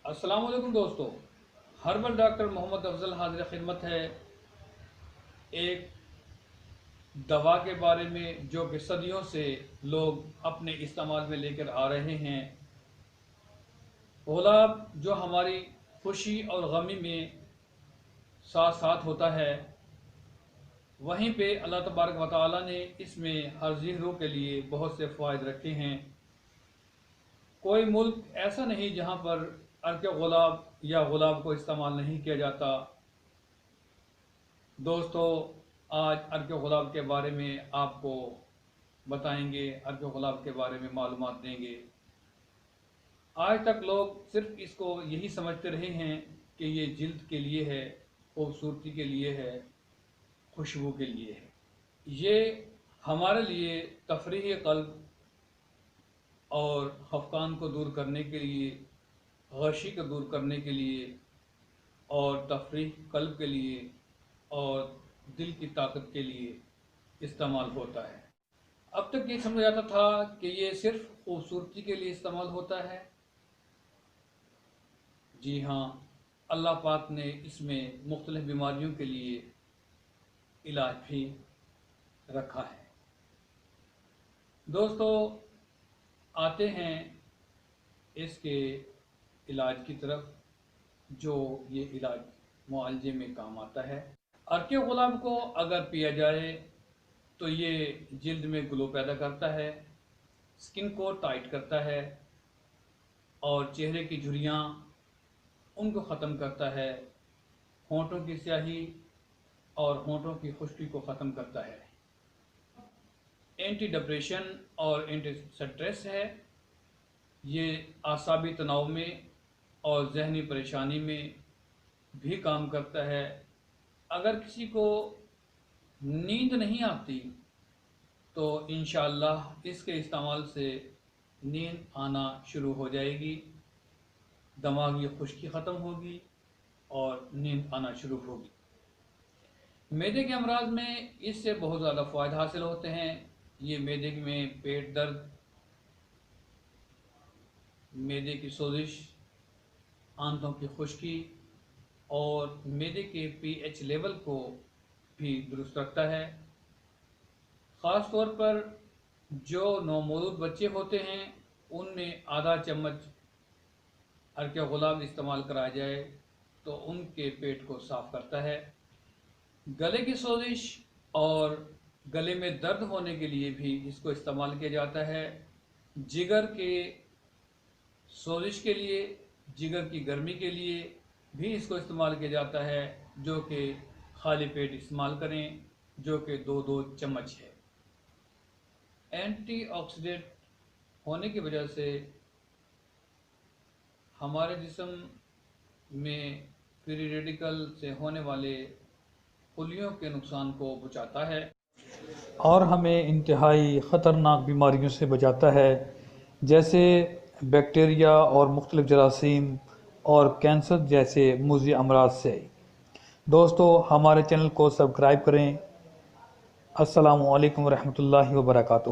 السلام علیکم دوستو، ہربل ڈاکٹر محمد افضل حاضر خدمت ہے ایک دوا کے بارے میں جو کہ صدیوں سے لوگ اپنے استعمال میں لے کر آ رہے ہیں۔ گلاب جو ہماری خوشی اور غمی میں ساتھ ساتھ ہوتا ہے، وہیں پہ اللہ تبارک و تعالی نے اس میں ہر ذی روح کے لیے بہت سے فوائد رکھے ہیں۔ کوئی ملک ایسا نہیں جہاں پر عرق گلاب یا گلاب کو استعمال نہیں کیا جاتا۔ دوستو، آج عرق گلاب کے بارے میں آپ کو بتائیں گے، عرق گلاب کے بارے میں معلومات دیں گے۔ آج تک لوگ صرف اس کو یہی سمجھتے رہے ہیں کہ یہ جلد کے لیے ہے، خوبصورتی کے لیے ہے، خوشبو کے لیے ہے۔ یہ ہمارے لیے تفریح قلب اور خفقان کو دور کرنے کے لیے، غشی کو دور کرنے کے لیے، اور تفریح قلب کے لیے اور دل کی طاقت کے لیے استعمال ہوتا ہے۔ اب تک یہ سمجھا جاتا تھا کہ یہ صرف خوبصورتی کے لیے استعمال ہوتا ہے۔ جی ہاں، اللہ پاک نے اس میں مختلف بیماریوں کے لیے علاج بھی رکھا ہے۔ دوستو، آتے ہیں اس کے علاج کی طرف، جو یہ علاج معالجے میں کام آتا ہے۔ عرق گلاب کو اگر پیا جائے تو یہ جلد میں گلو پیدا کرتا ہے، سکن کو ٹائٹ کرتا ہے اور چہرے کی جھریاں ان کو ختم کرتا ہے، ہونٹوں کی سیاہی اور ہونٹوں کی خشکی کو ختم کرتا ہے۔ اینٹی ڈپریشن اور اینٹی سٹریس ہے۔ یہ اعصابی تناؤ میں اور ذہنی پریشانی میں بھی کام کرتا ہے۔ اگر کسی کو نیند نہیں آتی تو انشاءاللہ اس کے استعمال سے نیند آنا شروع ہو جائے گی، دماغی خشکی ختم ہوگی اور نیند آنا شروع ہوگی۔ معدے کے امراض میں اس سے بہت زیادہ فوائد حاصل ہوتے ہیں۔ یہ معدے میں پیٹ درد، معدے کی سوزش، آنتوں کی خشکی اور معدے کے پی ایچ لیول کو بھی درست رکھتا ہے۔ خاص طور پر جو نومولود بچے ہوتے ہیں ان میں آدھا چمچ عرق گلاب استعمال کرایا جائے تو ان کے پیٹ کو صاف کرتا ہے۔ گلے کی سوزش اور گلے میں درد ہونے کے لیے بھی اس کو استعمال کیا جاتا ہے۔ جگر کے سوزش کے لیے، جگر کی گرمی کے لیے بھی اس کو استعمال کیا جاتا ہے، جو کہ خالی پیٹ استعمال کریں، جو کہ 2 چمچ ہے۔ اینٹی آکسیڈنٹ ہونے کی وجہ سے ہمارے جسم میں فری ریڈیکل سے ہونے والے خلیوں کے نقصان کو بچاتا ہے اور ہمیں انتہائی خطرناک بیماریوں سے بچاتا ہے، جیسے بیکٹیریا اور مختلف جراثیم اور کینسر جیسے مضر امراض سے۔ دوستو، ہمارے چینل کو سبسکرائب کریں۔ السلام علیکم ورحمۃ اللہ وبرکاتہ۔